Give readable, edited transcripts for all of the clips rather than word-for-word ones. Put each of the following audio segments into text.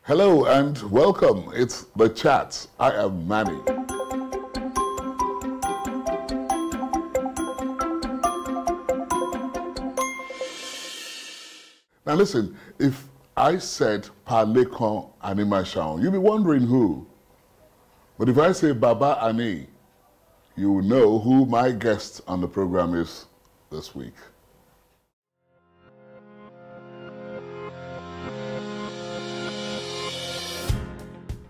Hello and welcome. It's The Chat. I am Manny. Now listen, if I said Pa Lekan Animation, you'll be wondering who. But if I say Baba Ani, you will know who my guest on the program is this week.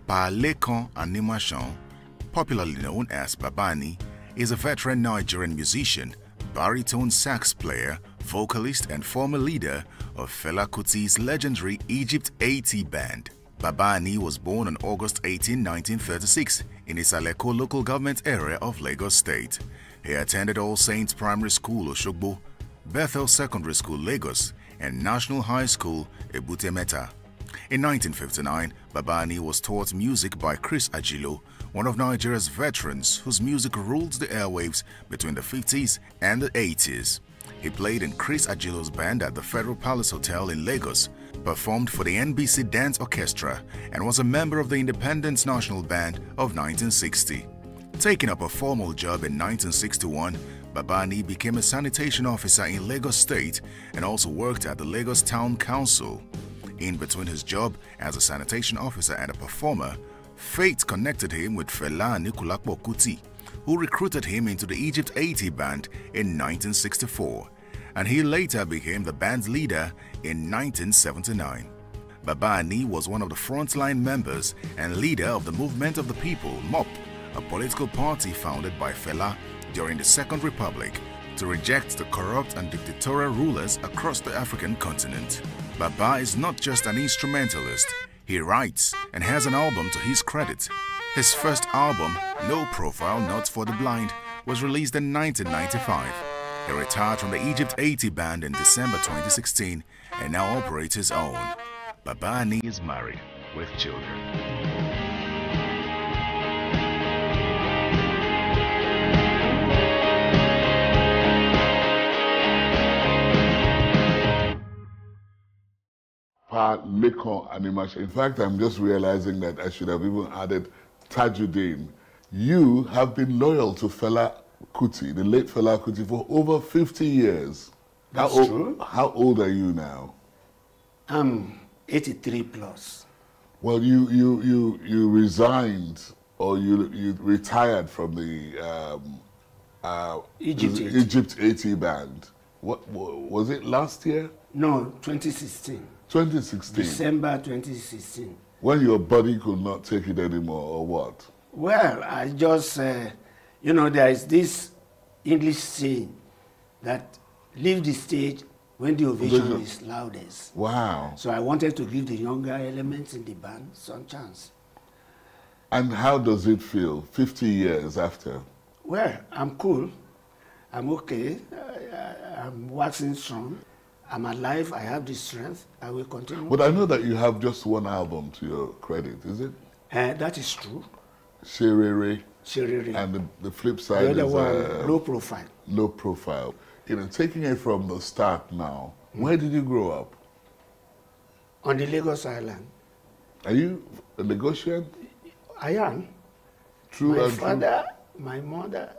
Pa Lekan Animation, popularly known as Baba Ani, is a veteran Nigerian musician, baritone sax player, vocalist and former leader of Fela Kuti's legendary Egypt 80 band. Baba Ani was born on August 18, 1936 in Isaleko local government area of Lagos State. He attended All Saints Primary School, Oshogbo, Bethel Secondary School, Lagos, and National High School, Ebute Metta. In 1959, Baba Ani was taught music by Chris Ajilo, one of Nigeria's veterans whose music ruled the airwaves between the 50s and the 80s. He played in Chris Ajilo's band at the Federal Palace Hotel in Lagos, performed for the NBC Dance Orchestra, and was a member of the Independence National Band of 1960. Taking up a formal job in 1961, Baba Ani became a sanitation officer in Lagos State and also worked at the Lagos Town Council. In between his job as a sanitation officer and a performer, fate connected him with Fela Anikulapo Kuti, who recruited him into the Egypt 80 band in 1964, and he later became the band's leader in 1979. Baba Ani was one of the frontline members and leader of the Movement of the People, MOP, a political party founded by Fela during the Second Republic to reject the corrupt and dictatorial rulers across the African continent. Baba is not just an instrumentalist. He writes and has an album to his credit. His first album, No Profile Not for the Blind, was released in 1995. He retired from the Egypt 80 band in December 2016 and now operates his own. Baba Ani is married with children. Pa Lekan Animation. In fact, I'm just realizing that I should have even added Tajuddin. You have been loyal to Fela Kuti, the late Fela Kuti, for over 50 years. That's true. How old are you now? I'm 83 plus. Well, you resigned or you retired from the Egypt 80 band. What was it last year? No, 2016. 2016. December 2016. When your body could not take it anymore, or what? Well, I just, you know, there is this English saying that leave the stage when the ovation is loudest. Wow. So I wanted to give the younger elements in the band some chance. And how does it feel 50 years after? Well, I'm cool. I'm okay. I'm waxing strong. I'm alive. I have the strength. I will continue. But I know that you have just one album to your credit, is it? That is true. Sherere. Sherere. And the flip side the other is one, Low Profile. Low Profile. You know, taking it from the start now, where did you grow up? On the Lagos Island. Are you a Lagosian? I am. True. My father, my mother,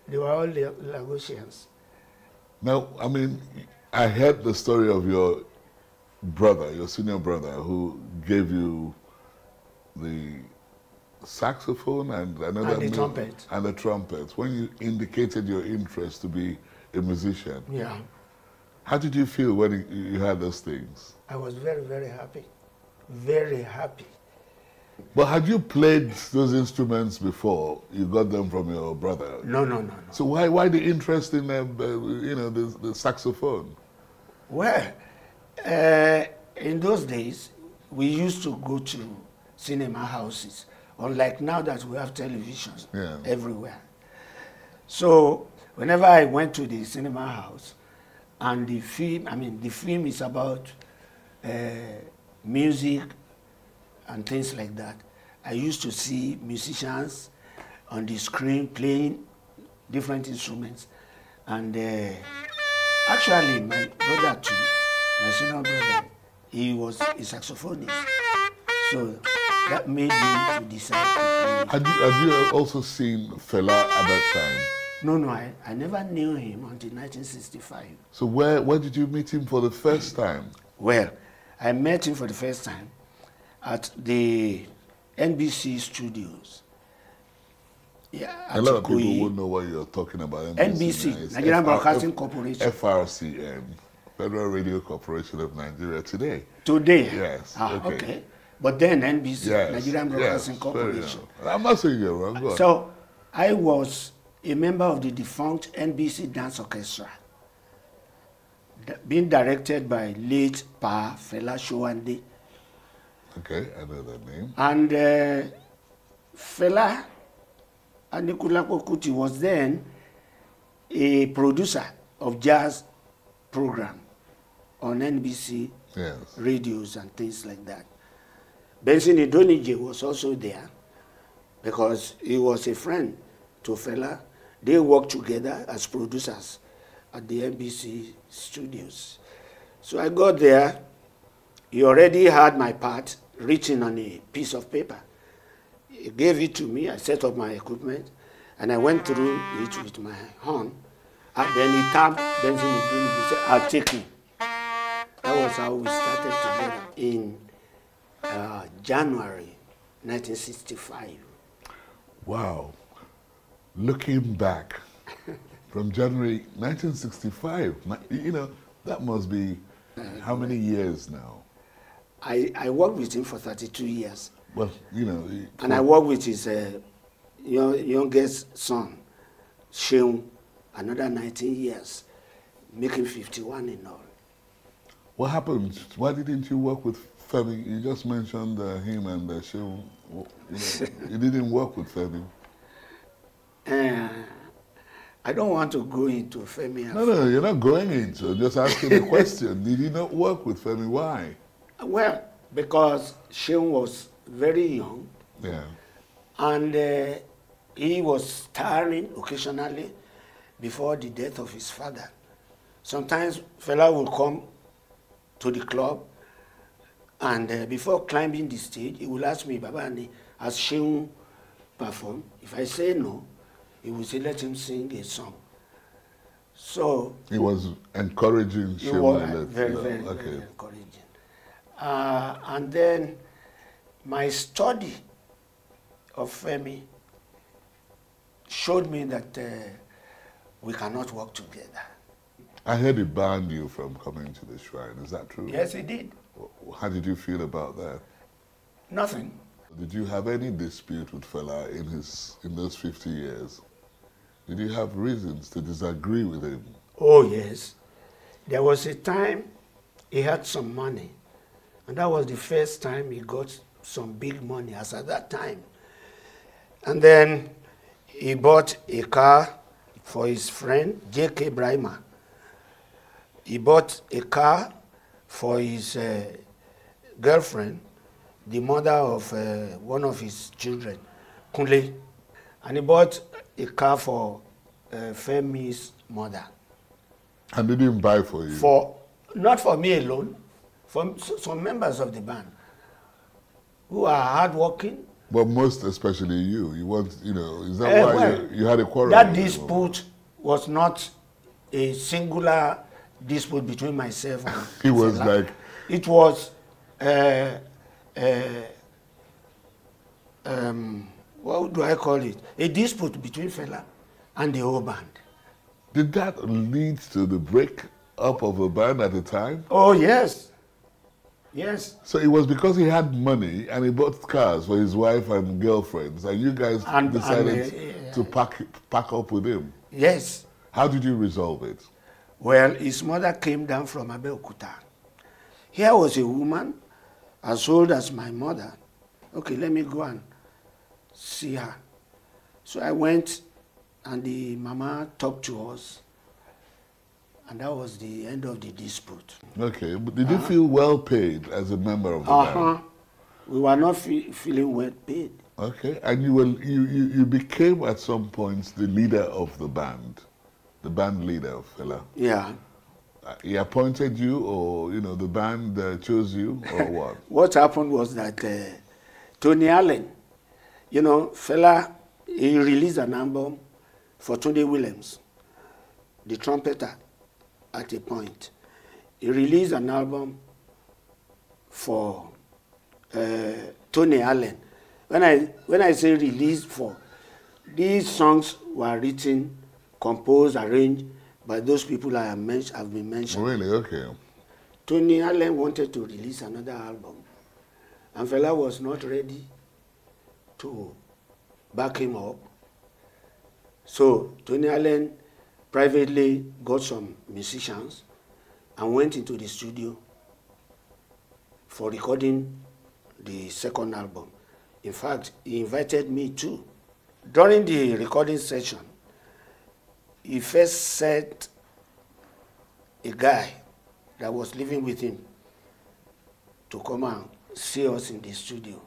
they were all Lagosians. Now, I mean, I heard the story of your brother, your senior brother, who gave you the saxophone and another and the trumpet. And the trumpet. When you indicated your interest to be a musician. Yeah. How did you feel when you had those things? I was very, very happy. Very happy. But had you played those instruments before you got them from your brother? No. So why the interest in you know, the saxophone? Well, in those days, we used to go to cinema houses, unlike now that we have televisions everywhere. So whenever I went to the cinema house, and the film is about music and things like that. I used to see musicians on the screen playing different instruments. And actually, my brother too, my senior brother, he was a saxophonist. So that made me to decide to play. Had you also seen Fela at that time? No, I never knew him until 1965. So where did you meet him for the first time? Well, I met him for the first time at the NBC studios. Yeah, a lot of people won't know what you're talking about. NBC, Nigerian Broadcasting Corporation. FRCN, Federal Radio Corporation of Nigeria today. Today? Yes. Okay. But then NBC, yes, Nigerian Broadcasting Corporation. I'm not saying you're wrong. Go on. So I was a member of the defunct NBC Dance Orchestra, being directed by late Pa Fela Showande. Okay, I know that name. And Fela Anikulapo Kuti was then a producer of jazz program on NBC radios and things like that. Benson Idonije was also there because he was a friend to Fela. They worked together as producers at the NBC studios. So I got there. He already had my part written on a piece of paper. He gave it to me. I set up my equipment, and I went through it with my horn. And then he tapped Benson Idonije. He said, "I'll take him." That was how we started together in January 1965. Wow. Looking back from January 1965, you know, that must be how many years now? I worked with him for 32 years. Well, you know. And I worked with his youngest son, Sheung, another 19 years, making 51 in all. What happened? Why didn't you work with Femi? You just mentioned him and Sheung. You didn't work with Femi. I don't want to go into Femi. No, you're not going into. Just asking a question. Did you not work with Femi? Why? Well, because Sheung was very young. Yeah. And he was tiring occasionally before the death of his father. Sometimes Fela will come to the club, and before climbing the stage, he will ask me, "Babani, has Sheung performed?" If I say no, he will say, "Let him sing a song." So he was encouraging Sheung. He was very encouraging. And then my study of Femi showed me that we cannot work together. I heard he banned you from coming to the shrine. Is that true? Yes, he did. How did you feel about that? Nothing. Did you have any dispute with Fela in those 50 years? Did you have reasons to disagree with him? Oh, yes. There was a time he had some money, and that was the first time he got some big money as at that time. And then he bought a car for his friend, J.K. Brahma. He bought a car for his girlfriend, the mother of one of his children, Kunle. And he bought a car for Femi's mother. And they didn't buy for you? Not for me alone, for some members of the band who are hardworking. But most especially you. You want, is that why you had a quarrel? That dispute was not a singular dispute between myself and it was Fela. like... It was, what do I call it? A dispute between Fela and the whole band. Did that lead to the break up of the band at the time? Oh, yes. Yes. So it was because he had money and he bought cars for his wife and girlfriends, and you guys decided to pack up with him? Yes. How did you resolve it? Well, his mother came down from Abeokuta. Here was a woman as old as my mother. Okay, let me go and see her. So I went, and the mama talked to us, and that was the end of the dispute. Okay, but did you feel well paid as a member of the band? We were not feeling well paid. Okay, and you became at some points the leader of the band leader of Fela. Yeah. he appointed you, or you know the band chose you, or what? What happened was that Tony Allen, you know, Fela, he released an album for Tunde Williams, the trumpeter, at a point. He released an album for Tony Allen. When I say release for, these songs were written, composed, arranged by those people I have been mentioned. Really? Okay. Tony Allen wanted to release another album, and Fela was not ready to back him up. So Tony Allen privately got some musicians and went into the studio for recording the second album. In fact, he invited me too. During the recording session, he first sent a guy that was living with him to come and see us in the studio.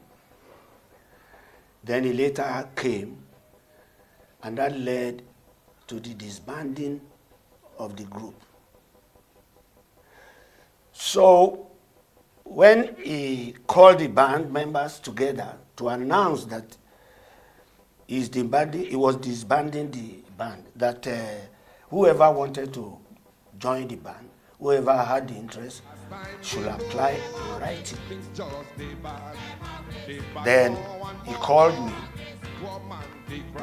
Then he later came, and that led to the disbanding of the group. So when he called the band members together to announce that he was disbanding the band, that whoever wanted to join the band, whoever had the interest, should apply in writing. Then he called me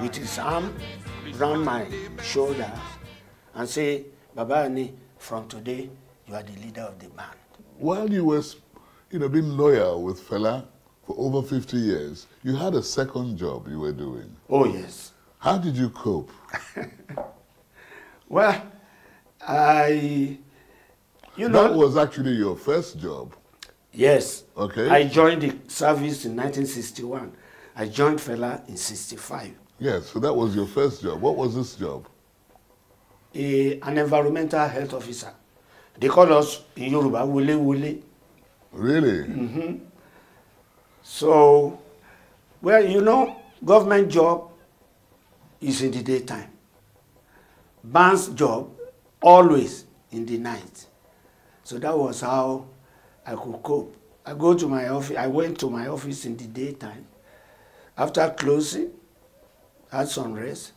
with his arm around my shoulder and said, "Baba Ani, from today, you are the leader of the band." While you were, being loyal with Fela for over 50 years, you had a second job you were doing. Oh, yes. How did you cope? Well, that was actually your first job. Yes. Okay. I joined the service in 1961. I joined Fela in 65. Yes, so that was your first job. What was this job? An environmental health officer. They call us in Yoruba, Wule Wule. Really? Mm-hmm. So, well, government job is in the daytime. Band's job, always in the night. So that was how I could cope. I went to my office in the daytime. After closing, had some rest.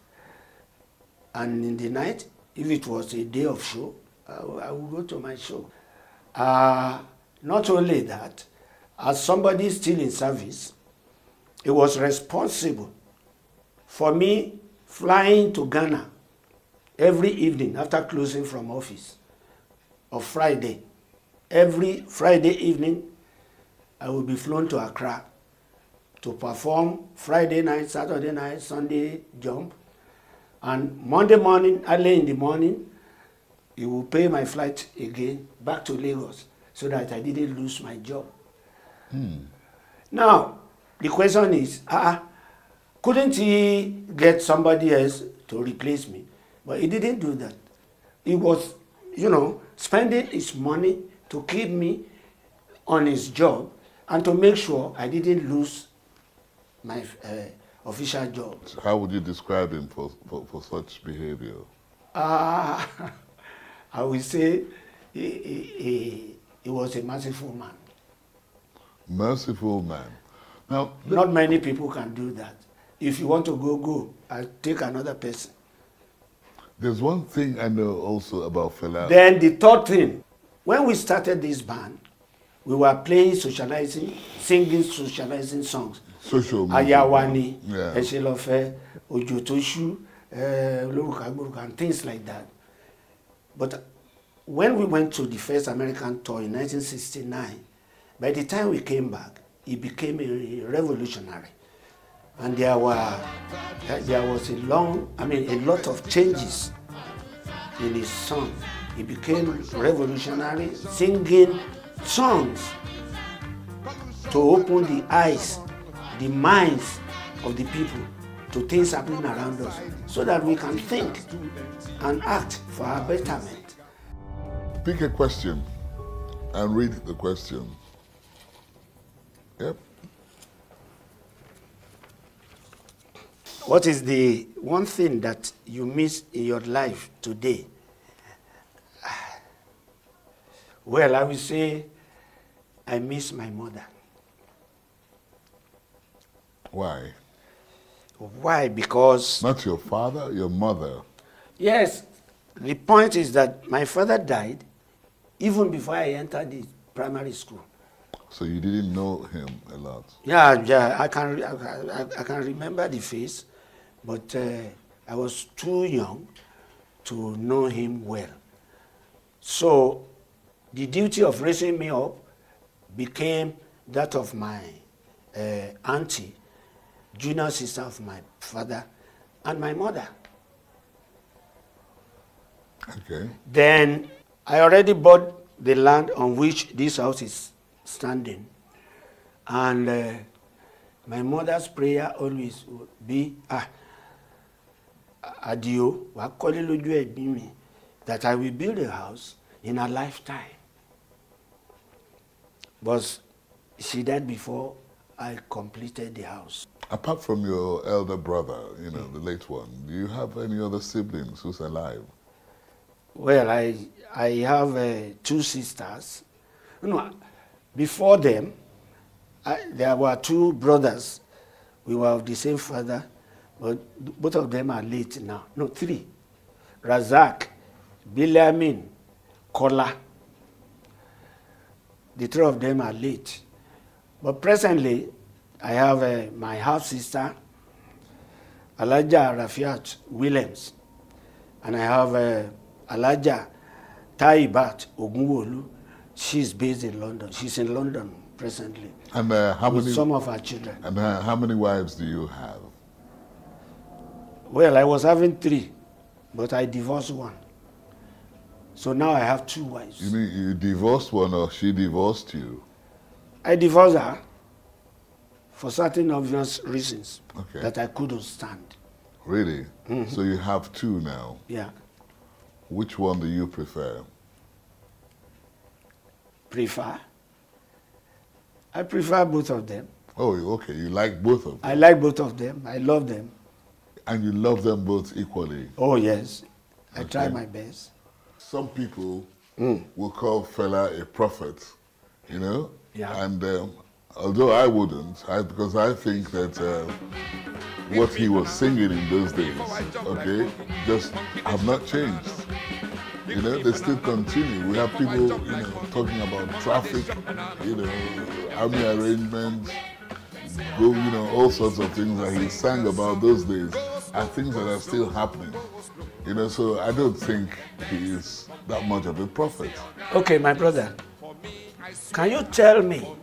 And in the night, if it was a day of show, I would go to my show. Not only that, as somebody still in service, it was responsible for me flying to Ghana every evening after closing from office of Friday. Every Friday evening, I will be flown to Accra to perform Friday night, Saturday night, Sunday jump. And Monday morning, early in the morning, he will pay my flight again back to Lagos so that I didn't lose my job. Now, the question is, couldn't he get somebody else to replace me? But he didn't do that. He was, spending his money to keep me on his job and to make sure I didn't lose my official job. So how would you describe him for such behavior? I would say he was a merciful man. Merciful man. Now, not many people can do that. If you want to go. I'll take another person. There's one thing I know also about Fela. Then the third thing, when we started this band, we were playing singing socializing songs. Social music. Ayawani, yeah. Eshelofe, Ojotoshu, and things like that. But when we went to the first American tour in 1969, by the time we came back, he became a revolutionary. And there was a lot of changes in his song. He became revolutionary, singing songs to open the eyes, the minds of the people to things happening around us, so that we can think and act for our betterment. Pick a question and read the question. Yep. What is the one thing that you miss in your life today? Well, I will say I miss my mother. Why? Why? Because... Not your father, your mother. Yes. The point is that my father died even before I entered the primary school. So you didn't know him a lot? Yeah, I can remember the face, but I was too young to know him well. So the duty of raising me up became that of my auntie, junior sister of my father, and my mother. Okay. Then I already bought the land on which this house is standing. And my mother's prayer always would be, Adio, that I will build a house in a lifetime. But she died before I completed the house. Apart from your elder brother, you know, the late one, do you have any other siblings who's alive? Well, I have 2 sisters. You know, before them, there were 2 brothers. We were of the same father, but both of them are late now. No, 3. Razak, Bilamin, Kola. The 3 of them are late. But presently, I have my half-sister, Alaja Rafiat Williams, and I have Alaja Taibat Ogunwolu. She's based in London. She's in London presently. And how with many? Some of her children. And how many wives do you have? Well, I was having 3, but I divorced 1. So now I have 2 wives. You mean you divorced one or she divorced you? I divorced her for certain obvious reasons that I couldn't stand. Really? Mm-hmm. So you have 2 now? Yeah. Which one do you prefer? Prefer? I prefer both of them. Oh, okay. You like both of them? I like both of them. I love them. And you love them both equally? Oh, yes. I try my best. Some people will call Fela a prophet, you know? Yeah. And although I wouldn't, because I think that what he was singing in those days, okay, just have not changed. You know, they still continue. We have people, you know, talking about traffic, you know, army arrangements, you know, all sorts of things that he sang about those days are things that are still happening. You know, so I don't think he is that much of a prophet. Okay, my brother, can you tell me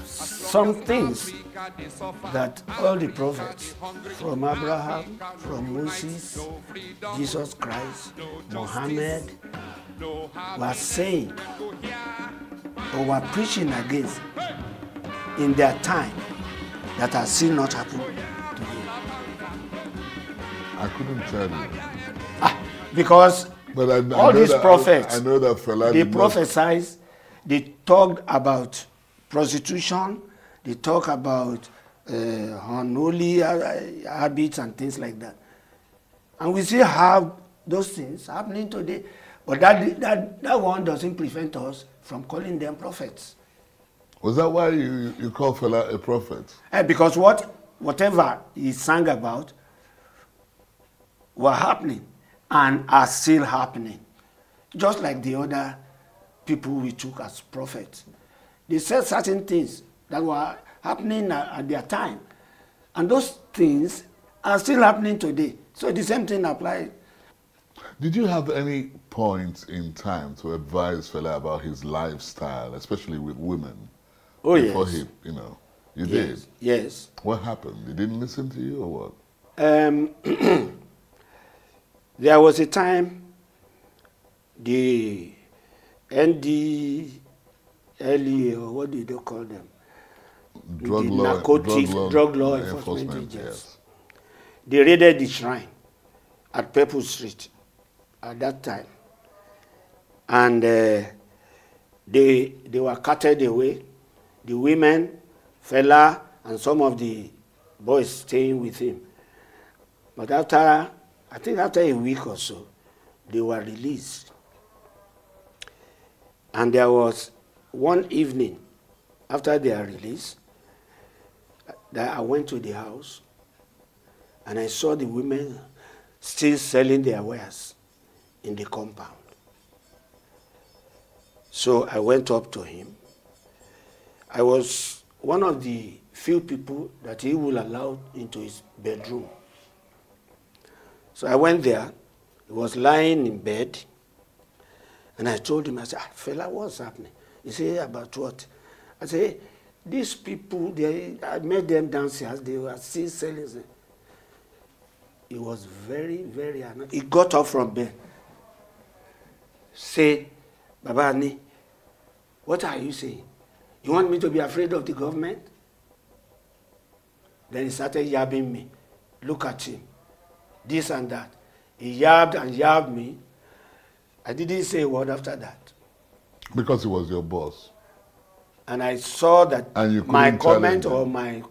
some things that all the prophets, from Abraham, from Moses, Jesus Christ, Muhammad, were saying or were preaching against in their time that has still not happened today? I couldn't tell you. Because all these prophets, I know that Fela they prophesied, they talked about prostitution, they talk about unholy habits and things like that. And we still have those things happening today. But that one doesn't prevent us from calling them prophets. Was that why you call Fela a prophet? Because whatever he sang about were happening and are still happening. Just like the other people we took as prophets. They said certain things that were happening at their time. And those things are still happening today. So the same thing applies. Did you have any point in time to advise Fela about his lifestyle, especially with women? Oh, before yes. He, you know, you did? Yes. What happened? He didn't listen to you or what? There was a time the NDLE, or what do they call them? Drug law enforcement agents. Yes. They raided the shrine at Purple Street at that time. And they were carted away. The women, Fela, and some of the boys staying with him. But I think after a week or so, they were released. And there was one evening after their release that I went to the house and I saw the women still selling their wares in the compound. So I went up to him. I was one of the few people that he will allow into his bedroom. So I went there. He was lying in bed. And I told him, I said, Fela, what's happening? He said, about what? I said, these people, I met them downstairs. They were still selling. He was very, very annoyed. He got up from bed. Say, Baba Ani, what are you saying? You want me to be afraid of the government? Then he started yabbing me. Look at him. This and that. He yabbed and yabbed me. I didn't say a word after that. Because he was your boss. And I saw that my comment or my,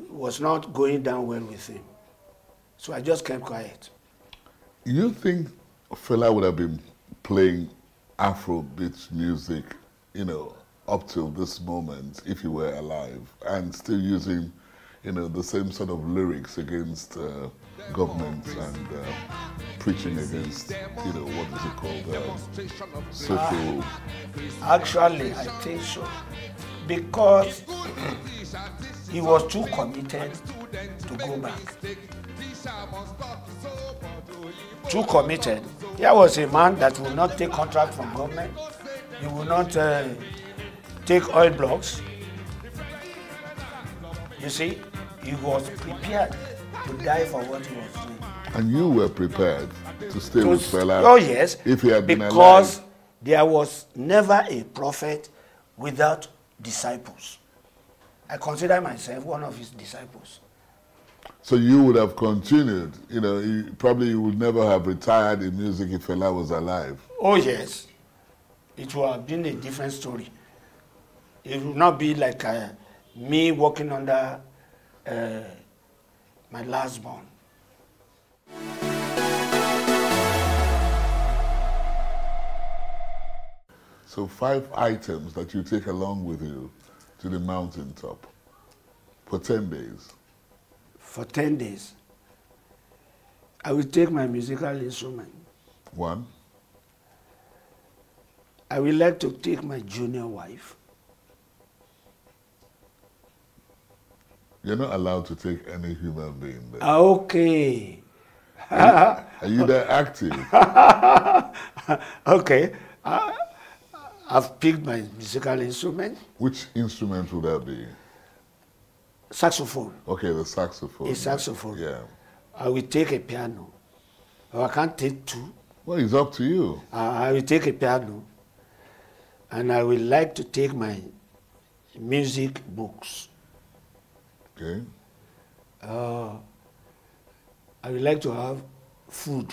was not going down well with him. So I just kept quiet. You think Fela would have been playing Afrobeat music, up till this moment, if he were alive, and still using, the same sort of lyrics against government and preaching against, what is it called, social... Actually, I think so. Because he was too committed to go back. Too committed. Here was a man that would not take contract from government. He would not take oil blocks. You see, he was prepared to die for what he was doing. And you were prepared to stay with Fela? Oh yes, if he had been alive? Because there was never a prophet without disciples. I consider myself one of his disciples. So you would have continued, you would never have retired in music if Fela was alive? Oh yes, it would have been a different story. It would not be like me working under my last born. So 5 items that you take along with you to the mountaintop for 10 days. For 10 days, I will take my musical instrument. 1. I will like to take my junior wife. You're not allowed to take any human being there. Okay. Are you that active? Okay. I've picked my musical instrument. Which instrument would that be? Saxophone. Okay, the saxophone. A saxophone. Yeah. I will take a piano. I can't take 2. Well, it's up to you. I will take a piano. And I will like to take my music books. Okay. I would like to have food.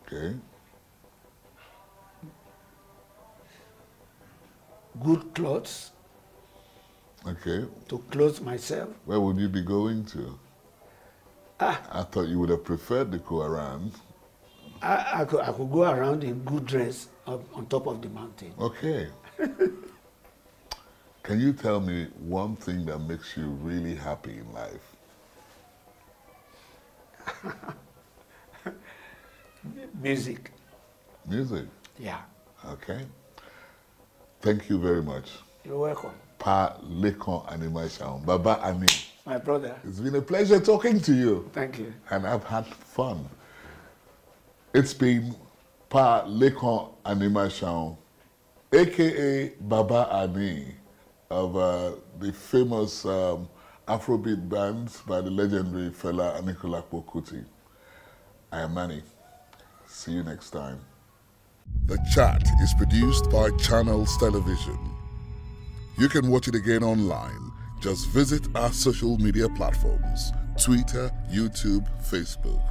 Okay. Good clothes. Okay. To clothe myself. Where would you be going to? I thought you would have preferred to go around. I could go around in good dress up on top of the mountain. Okay. Can you tell me one thing that makes you really happy in life? Music. Music? Yeah. Okay. Thank you very much. You're welcome. Pa Lekan Animation. Baba Ani. My brother. It's been a pleasure talking to you. Thank you. And I've had fun. It's been Pa Lekan Animation, a.k.a. Baba Ani, of the famous Afrobeat bands by the legendary Fela Anikulapo Kuti. I am Manny. See you next time. The Chat is produced by Channels Television. You can watch it again online. Just visit our social media platforms: Twitter, YouTube, Facebook.